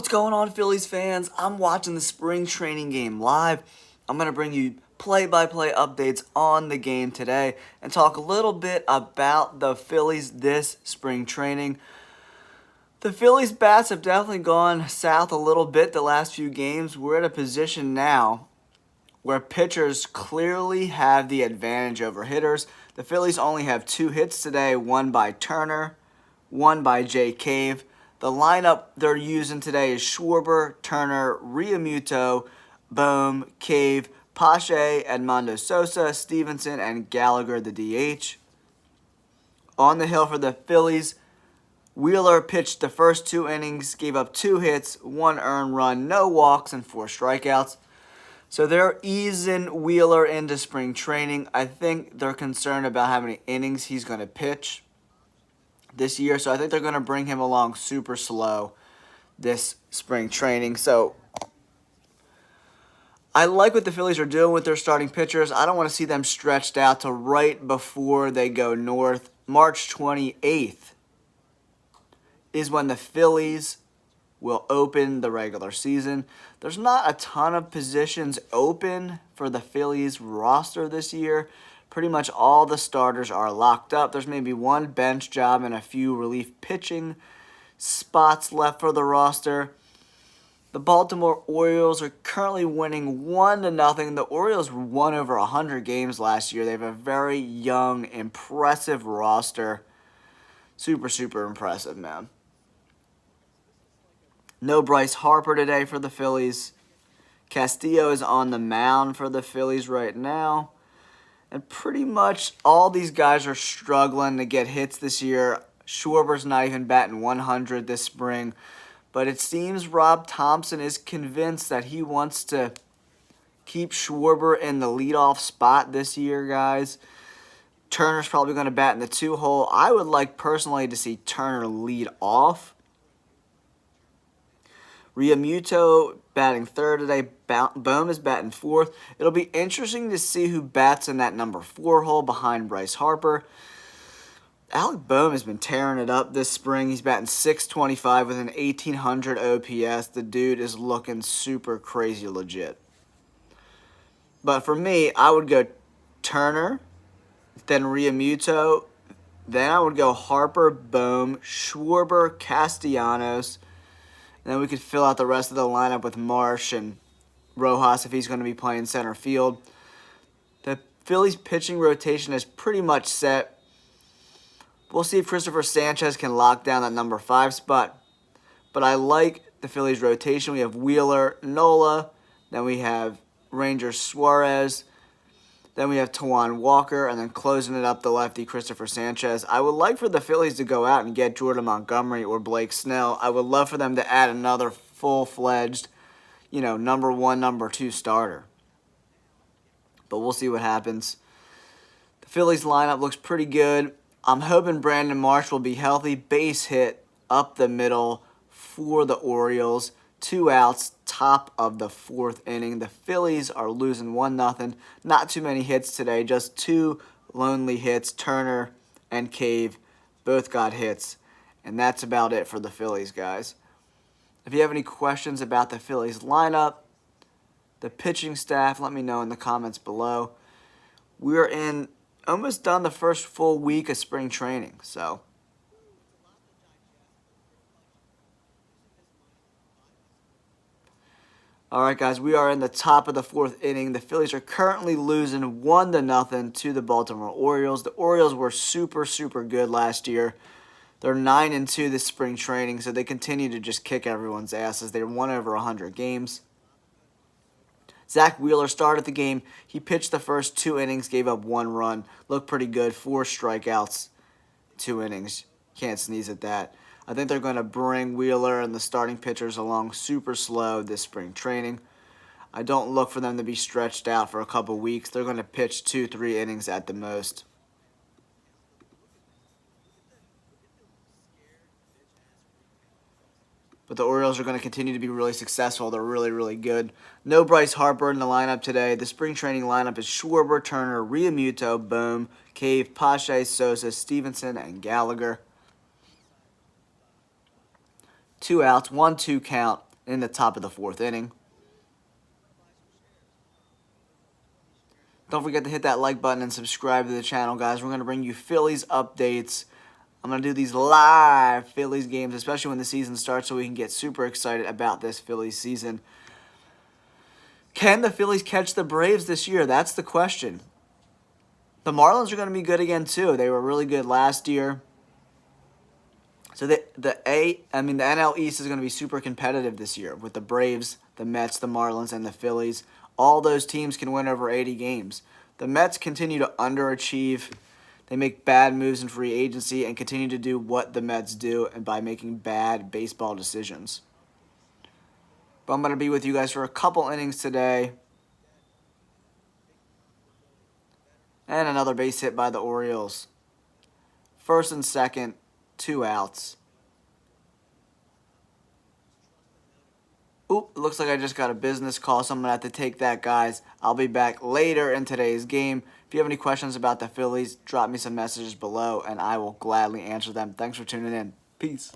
What's going on, Phillies fans? I'm watching the spring training game live. I'm going to bring you play-by-play updates on the game today and talk a little bit about the Phillies this spring training. The Phillies bats have definitely gone south a little bit the last few games. We're at a position now where pitchers clearly have the advantage over hitters. The Phillies only have 2 hits today, one by Turner, one by Jay Cave. The lineup they're using today is Schwarber, Turner, Realmuto, Bohm, Cave, Pache, Edmundo Sosa, Stevenson, and Gallagher, the DH. On the hill for the Phillies, Wheeler pitched the first 2 innings, gave up 2 hits, 1 earned run, no walks, and 4 strikeouts. So they're easing Wheeler into spring training. I think they're concerned about how many innings he's going to pitch this year. So I think they're going to bring him along super slow this spring training. So I like what the Phillies are doing with their starting pitchers. I don't want to see them stretched out to right before they go north. March 28th is when the Phillies will open the regular season. There's not a ton of positions open for the Phillies roster this year. Pretty much all the starters are locked up. There's maybe one bench job and a few relief pitching spots left for the roster. The Baltimore Orioles are currently winning 1-0. The Orioles won over 100 games last year. They have a very young, impressive roster. Super impressive, man. No Bryce Harper today for the Phillies. Castillo is on the mound for the Phillies right now. And pretty much all these guys are struggling to get hits this year. Schwarber's not even batting 100 this spring. But it seems Rob Thompson is convinced that he wants to keep Schwarber in the leadoff spot this year, guys. Turner's probably going to bat in the 2-hole. I would like personally to see Turner lead off. Realmuto batting 3rd today. Bohm is batting 4th. It'll be interesting to see who bats in that number 4 hole behind Bryce Harper. Alec Bohm has been tearing it up this spring. He's batting .625 with an 1800 OPS. The dude is looking super crazy legit. But for me, I would go Turner, then Realmuto, then I would go Harper, Bohm, Schwarber, Castellanos. And then we could fill out the rest of the lineup with Marsh and Rojas if he's going to be playing center field. The Phillies pitching rotation is pretty much set. We'll see if Christopher Sanchez can lock down that number 5 spot. But I like the Phillies rotation. We have Wheeler, Nola. Then we have Rangers Suarez. Then we have Tawan Walker, and then closing it up the lefty, Christopher Sanchez. I would like for the Phillies to go out and get Jordan Montgomery or Blake Snell. I would love for them to add another full-fledged, number 1, number 2 starter. But we'll see what happens. The Phillies lineup looks pretty good. I'm hoping Brandon Marsh will be healthy. Base hit up the middle for the Orioles. 2 outs, top of the 4th inning. The Phillies are losing 1-0. Not too many hits today, just 2 lonely hits. Turner and Cave both got hits. And that's about it for the Phillies, guys. If you have any questions about the Phillies lineup, the pitching staff, let me know in the comments below. We're in almost done the first full week of spring training, so all right, guys, we are in the top of the 4th inning. The Phillies are currently losing 1-0 to the Baltimore Orioles. The Orioles were super good last year. They're 9-2 this spring training, so they continue to just kick everyone's asses. They won over 100 games. Zach Wheeler started the game. He pitched the first 2 innings, gave up 1 run. Looked pretty good. 4 strikeouts, 2 innings. Can't sneeze at that. I think they're going to bring Wheeler and the starting pitchers along super slow this spring training. I don't look for them to be stretched out for a couple weeks. They're going to pitch 2-3 innings at the most. But the Orioles are going to continue to be really successful. They're really good. No Bryce Harper in the lineup today. The spring training lineup is Schwarber, Turner, Realmuto, Bohm, Cave, Pache, Sosa, Stevenson, and Gallagher. 2 outs, 1-2 count in the top of the 4th inning. Don't forget to hit that like button and subscribe to the channel, guys. We're going to bring you Phillies updates. I'm going to do these live Phillies games, especially when the season starts, so we can get super excited about this Phillies season. Can the Phillies catch the Braves this year? That's the question. The Marlins are going to be good again, too. They were really good last year. So the NL East is going to be super competitive this year with the Braves, the Mets, the Marlins, and the Phillies. All those teams can win over 80 games. The Mets continue to underachieve. They make bad moves in free agency and continue to do what the Mets do and by making bad baseball decisions. But I'm going to be with you guys for a couple innings today. And another base hit by the Orioles. First and second, 2 outs. Oop, looks like I just got a business call, so I'm going to have to take that, guys. I'll be back later in today's game. If you have any questions about the Phillies, drop me some messages below, and I will gladly answer them. Thanks for tuning in. Peace.